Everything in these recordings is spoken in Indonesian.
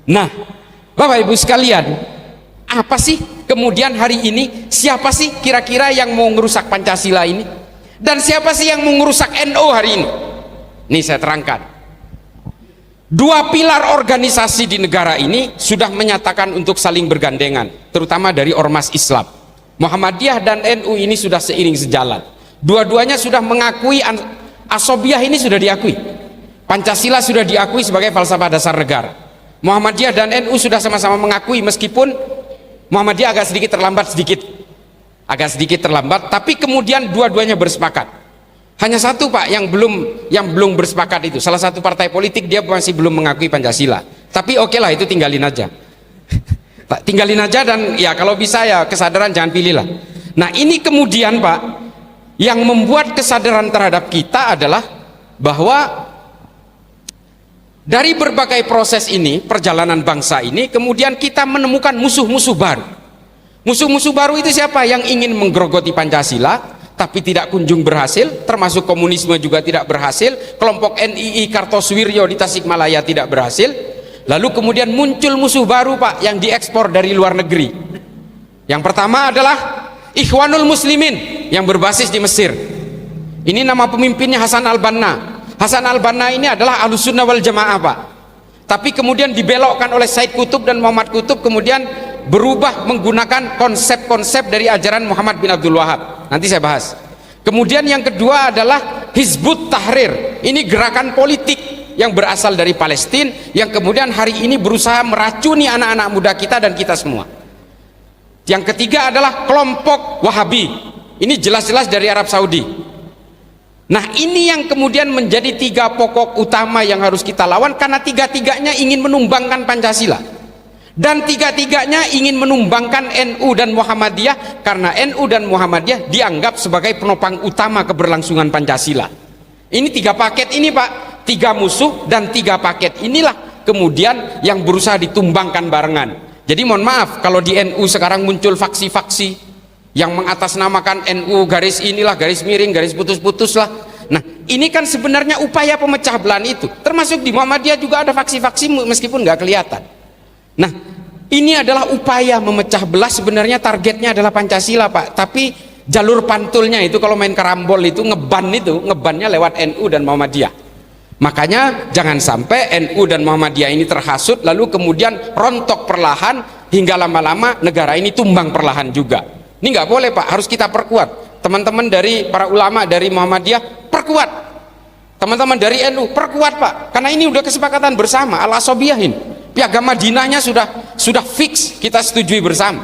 Nah, Bapak Ibu sekalian, apa sih kemudian hari ini, siapa sih kira-kira yang mau ngerusak Pancasila ini? Dan siapa sih yang mau ngerusak NU hari ini? Nih saya terangkan. Dua pilar organisasi di negara ini sudah menyatakan untuk saling bergandengan, terutama dari ormas Islam. Muhammadiyah dan NU ini sudah seiring sejalan. Dua-duanya sudah mengakui, Asobiyah ini sudah diakui, Pancasila sudah diakui sebagai falsafah dasar negara. Muhammadiyah dan NU sudah sama-sama mengakui, meskipun Muhammadiyah agak sedikit terlambat, tapi kemudian dua-duanya bersepakat. Hanya satu Pak yang belum bersepakat, itu salah satu partai politik, dia masih belum mengakui Pancasila. Tapi oke lah, itu tinggalin aja. Tinggalin aja, dan ya kalau bisa ya kesadaran jangan pilih lah. Nah ini kemudian Pak, yang membuat kesadaran terhadap kita adalah bahwa dari berbagai proses ini, perjalanan bangsa ini, kemudian kita menemukan musuh-musuh baru. Musuh-musuh baru itu siapa? Yang ingin menggerogoti Pancasila tapi tidak kunjung berhasil, termasuk komunisme juga tidak berhasil, kelompok NII Kartosuwiryo di Tasikmalaya tidak berhasil. Lalu kemudian muncul musuh baru Pak, yang diekspor dari luar negeri. Yang pertama adalah Ikhwanul Muslimin yang berbasis di Mesir. Ini nama pemimpinnya Hasan al-Banna. Hasan al-Banna ini adalah Ahlussunnah wal Jamaah Pak, tapi kemudian dibelokkan oleh Said Qutb dan Muhammad Qutb, kemudian berubah menggunakan konsep-konsep dari ajaran Muhammad bin Abdul Wahab. Nanti saya bahas. Kemudian yang kedua adalah Hizbut Tahrir. Ini gerakan politik yang berasal dari Palestina, yang kemudian hari ini berusaha meracuni anak-anak muda kita dan kita semua. Yang ketiga adalah kelompok Wahabi. Ini jelas-jelas dari Arab Saudi. Nah ini yang kemudian menjadi tiga pokok utama yang harus kita lawan, karena tiga-tiganya ingin menumbangkan Pancasila, dan tiga-tiganya ingin menumbangkan NU dan Muhammadiyah, karena NU dan Muhammadiyah dianggap sebagai penopang utama keberlangsungan Pancasila. Ini tiga paket ini Pak, tiga musuh dan tiga paket inilah kemudian yang berusaha ditumbangkan barengan. Jadi mohon maaf kalau di NU sekarang muncul faksi-faksi yang mengatasnamakan NU garis inilah, garis miring, garis putus-putus lah. Nah ini kan sebenarnya upaya pemecah belahan itu. Termasuk di Muhammadiyah juga ada faksi-faksi meskipun nggak kelihatan. Nah ini adalah upaya memecah belah, sebenarnya targetnya adalah Pancasila Pak, tapi jalur pantulnya itu kalau main karambol itu ngebannya lewat NU dan Muhammadiyah. Makanya jangan sampai NU dan Muhammadiyah ini terhasut lalu kemudian rontok perlahan, hingga lama-lama negara ini tumbang perlahan juga. Ini nggak boleh Pak, harus kita perkuat. Teman-teman dari para ulama dari Muhammadiyah perkuat, teman-teman dari NU perkuat Pak, karena ini udah kesepakatan bersama Al-Asobiyah ini. Piagam Madinahnya sudah fix, kita setujui bersama.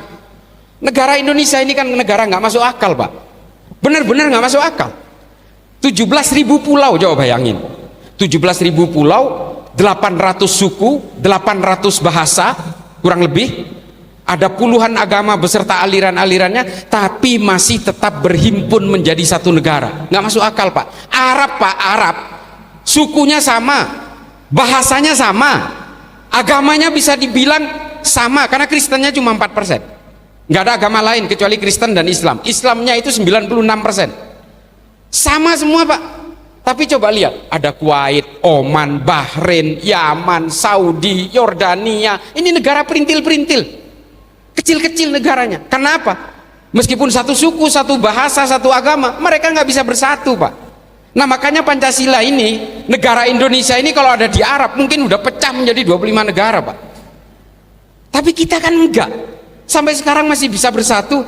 Negara Indonesia ini kan negara nggak masuk akal Pak, benar-benar nggak masuk akal. 17.000 pulau, coba bayangin, 17.000 pulau, 800 suku, 800 bahasa kurang lebih, ada puluhan agama beserta aliran-alirannya, tapi masih tetap berhimpun menjadi satu negara. Nggak masuk akal Pak. Arab Pak, Arab, sukunya sama, bahasanya sama, agamanya bisa dibilang sama, karena Kristennya cuma 4%. Nggak ada agama lain kecuali Kristen dan Islam. Islamnya itu 96%. Sama semua Pak. Tapi coba lihat, ada Kuwait, Oman, Bahrain, Yaman, Saudi, Yordania. Ini negara perintil-perintil, kecil-kecil negaranya. Kenapa? Meskipun satu suku, satu bahasa, satu agama, mereka nggak bisa bersatu Pak. Nah makanya Pancasila ini, negara Indonesia ini kalau ada di Arab mungkin udah pecah menjadi 25 negara Pak. Tapi kita kan enggak, sampai sekarang masih bisa bersatu.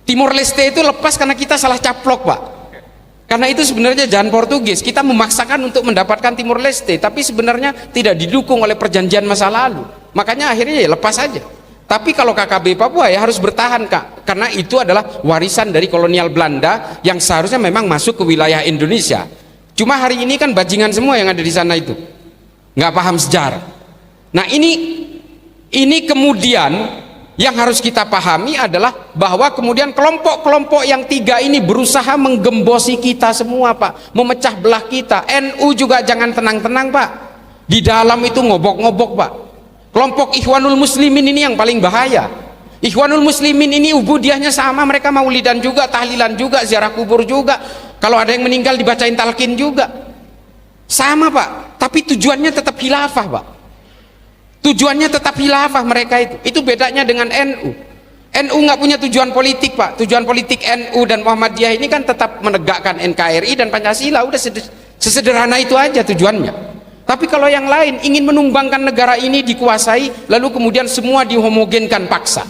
Timor Leste itu lepas karena kita salah caplok Pak. Karena itu sebenarnya jalan Portugis, kita memaksakan untuk mendapatkan Timor Leste, tapi sebenarnya tidak didukung oleh perjanjian masa lalu. Makanya akhirnya ya lepas aja. Tapi kalau KKB Papua ya harus bertahan Kak, karena itu adalah warisan dari kolonial Belanda yang seharusnya memang masuk ke wilayah Indonesia. Cuma hari ini kan bajingan semua yang ada di sana itu, nggak paham sejarah. Nah ini kemudian yang harus kita pahami adalah bahwa kemudian kelompok-kelompok yang tiga ini berusaha menggembosi kita semua Pak, memecah belah kita. NU juga jangan tenang-tenang Pak, di dalam itu ngobok-ngobok Pak. Kelompok Ikhwanul Muslimin ini yang paling bahaya. Ikhwanul Muslimin ini ubudiahnya sama, mereka maulidan juga, tahlilan juga, ziarah kubur juga, kalau ada yang meninggal dibacain talqin juga, sama Pak. Tapi tujuannya tetap khilafah Pak. Tujuannya tetap khilafah mereka itu. Itu bedanya dengan NU. NU nggak punya tujuan politik, Pak. Tujuan politik NU dan Muhammadiyah ini kan tetap menegakkan NKRI dan Pancasila. Udah sesederhana itu aja tujuannya. Tapi kalau yang lain ingin menumbangkan negara ini dikuasai, lalu kemudian semua dihomogenkan paksa.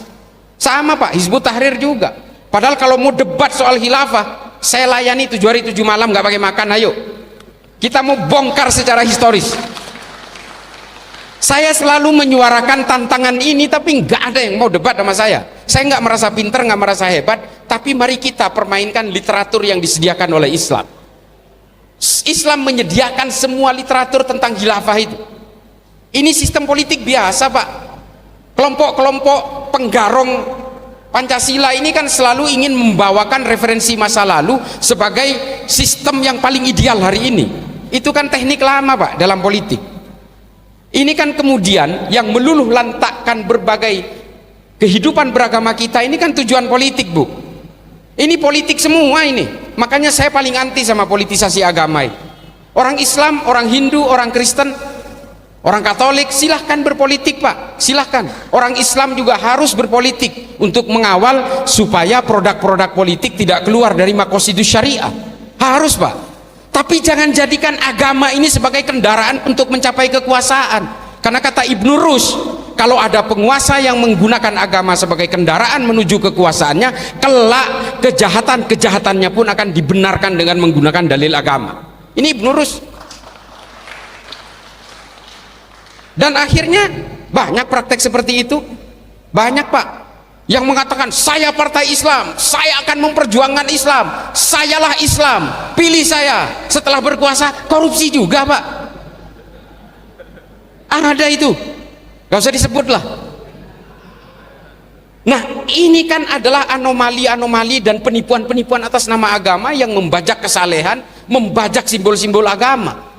Sama, Pak, Hizbut Tahrir juga. Padahal kalau mau debat soal khilafah, saya layani 7 hari 7 malam nggak pakai makan. Ayo, kita mau bongkar secara historis. Saya selalu menyuarakan tantangan ini, tapi nggak ada yang mau debat sama saya. Saya nggak merasa pinter, nggak merasa hebat, tapi mari kita permainkan literatur yang disediakan oleh Islam. Islam menyediakan semua literatur tentang khilafah itu. Ini sistem politik biasa, Pak. Kelompok-kelompok penggarong Pancasila ini kan selalu ingin membawakan referensi masa lalu sebagai sistem yang paling ideal hari ini. Itu kan teknik lama, Pak, dalam politik. Ini kan kemudian yang meluluh lantakkan berbagai kehidupan beragama kita ini kan tujuan politik, Bu. Ini politik semua ini. Makanya saya paling anti sama politisasi agama ini. Orang Islam, orang Hindu, orang Kristen, orang Katolik silahkan berpolitik, Pak, silahkan. Orang Islam juga harus berpolitik untuk mengawal supaya produk-produk politik tidak keluar dari makosidus syariah. Harus, Pak. Tapi jangan jadikan agama ini sebagai kendaraan untuk mencapai kekuasaan. Karena kata Ibnu Rus, kalau ada penguasa yang menggunakan agama sebagai kendaraan menuju kekuasaannya, kelak kejahatan-kejahatannya pun akan dibenarkan dengan menggunakan dalil agama. Ini Ibnu Rus. Dan akhirnya banyak praktek seperti itu. Banyak, Pak, yang mengatakan saya partai Islam, saya akan memperjuangkan Islam, sayalah Islam, pilih saya. Setelah berkuasa korupsi juga, Pak. Ada itu, gak usah disebut lah. Nah, ini kan adalah anomali-anomali dan penipuan-penipuan atas nama agama yang membajak kesalehan, membajak simbol-simbol agama.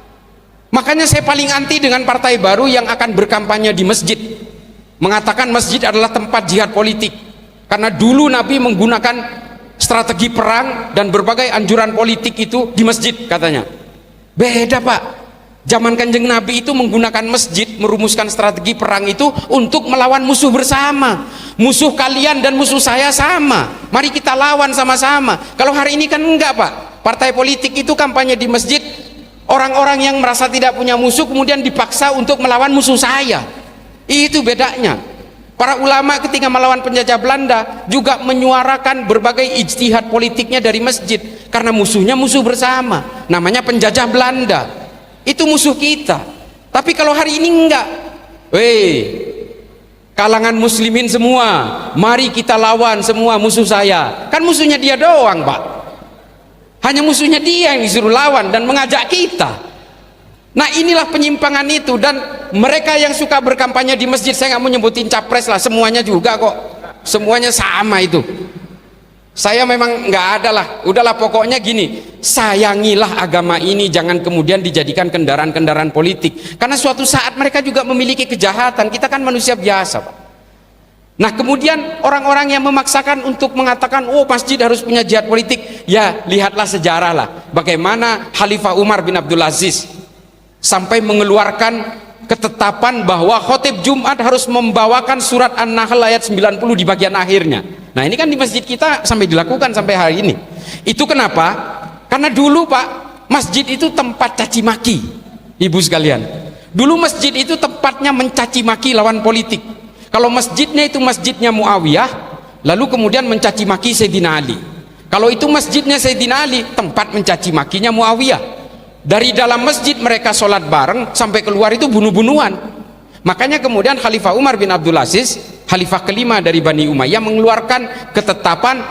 Makanya saya paling anti dengan partai baru yang akan berkampanye di masjid, mengatakan masjid adalah tempat jihad politik. Karena dulu Nabi menggunakan strategi perang dan berbagai anjuran politik itu di masjid, katanya. Beda, Pak. Zaman Kanjeng Nabi itu menggunakan masjid, merumuskan strategi perang itu untuk melawan musuh bersama. Musuh kalian dan musuh saya sama, mari kita lawan sama-sama. Kalau hari ini kan enggak, Pak. Partai politik itu kampanye di masjid, orang-orang yang merasa tidak punya musuh kemudian dipaksa untuk melawan musuh saya. Itu bedanya. Para ulama ketika melawan penjajah Belanda juga menyuarakan berbagai ijtihad politiknya dari masjid, karena musuhnya musuh bersama, namanya penjajah Belanda. Itu musuh kita. Tapi kalau hari ini enggak, kalangan muslimin semua, mari kita lawan semua musuh saya. Kan musuhnya dia doang, Pak. Hanya musuhnya dia yang disuruh lawan dan mengajak kita. Nah, inilah penyimpangan itu. Dan mereka yang suka berkampanye di masjid, saya nggak mau nyebutin capres lah, semuanya juga kok, semuanya sama itu. Saya memang nggak ada lah, udahlah pokoknya gini, sayangilah agama ini, jangan kemudian dijadikan kendaraan-kendaraan politik. Karena suatu saat mereka juga memiliki kejahatan, kita kan manusia biasa, Pak. Nah, kemudian orang-orang yang memaksakan untuk mengatakan, oh masjid harus punya jihad politik, ya lihatlah sejarah lah, bagaimana Khalifah Umar bin Abdul Aziz sampai mengeluarkan ketetapan bahwa khotib Jumat harus membawakan surat An-Nahl ayat 90 di bagian akhirnya. Nah, ini kan di masjid kita sampai dilakukan sampai hari ini. Itu kenapa? Karena dulu, Pak, masjid itu tempat caci maki. Ibu sekalian, dulu masjid itu tempatnya mencaci maki lawan politik. Kalau masjidnya itu masjidnya Muawiyah, lalu kemudian mencaci maki Sayyidina Ali. Kalau itu masjidnya Sayyidina Ali, tempat mencaci makinya Muawiyah. Dari dalam masjid mereka sholat bareng, sampai keluar itu bunuh-bunuhan. Makanya kemudian Khalifah Umar bin Abdul Aziz, Khalifah kelima dari Bani Umayyah, mengeluarkan ketetapan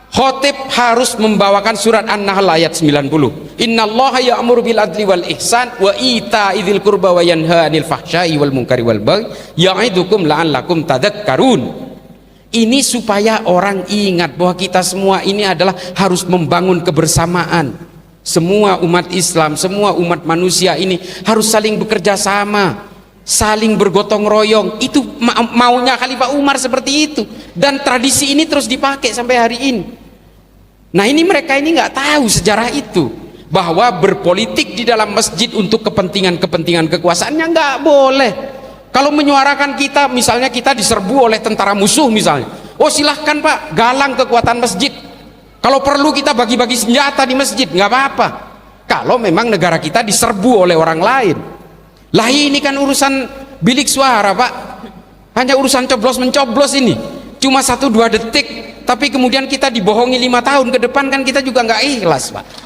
khotib harus membawakan surat An-Nahl ayat 90. Innallaha ya'muru bil adli wal ihsan wa ita'i dzil qurba wa yanha 'anil fahsya'i wal munkari wal baghi ya'idukum la'allakum tadhakkarun. Ini supaya orang ingat bahwa kita semua ini adalah harus membangun kebersamaan. Semua umat Islam, semua umat manusia ini harus saling bekerja sama, saling bergotong royong. Itu maunya Khalifah Umar seperti itu, dan tradisi ini terus dipakai sampai hari ini. Nah, ini mereka ini nggak tahu sejarah itu, bahwa berpolitik di dalam masjid untuk kepentingan-kepentingan kekuasaannya nggak boleh. Kalau menyuarakan kita, misalnya kita diserbu oleh tentara musuh misalnya, oh silahkan Pak, galang kekuatan masjid, kalau perlu kita bagi-bagi senjata di masjid, nggak apa-apa. Kalau memang negara kita diserbu oleh orang lain. Lah ini kan urusan bilik suara Pak, hanya urusan coblos mencoblos ini, cuma 1-2 detik, tapi kemudian kita dibohongi 5 tahun ke depan, kan kita juga nggak ikhlas Pak.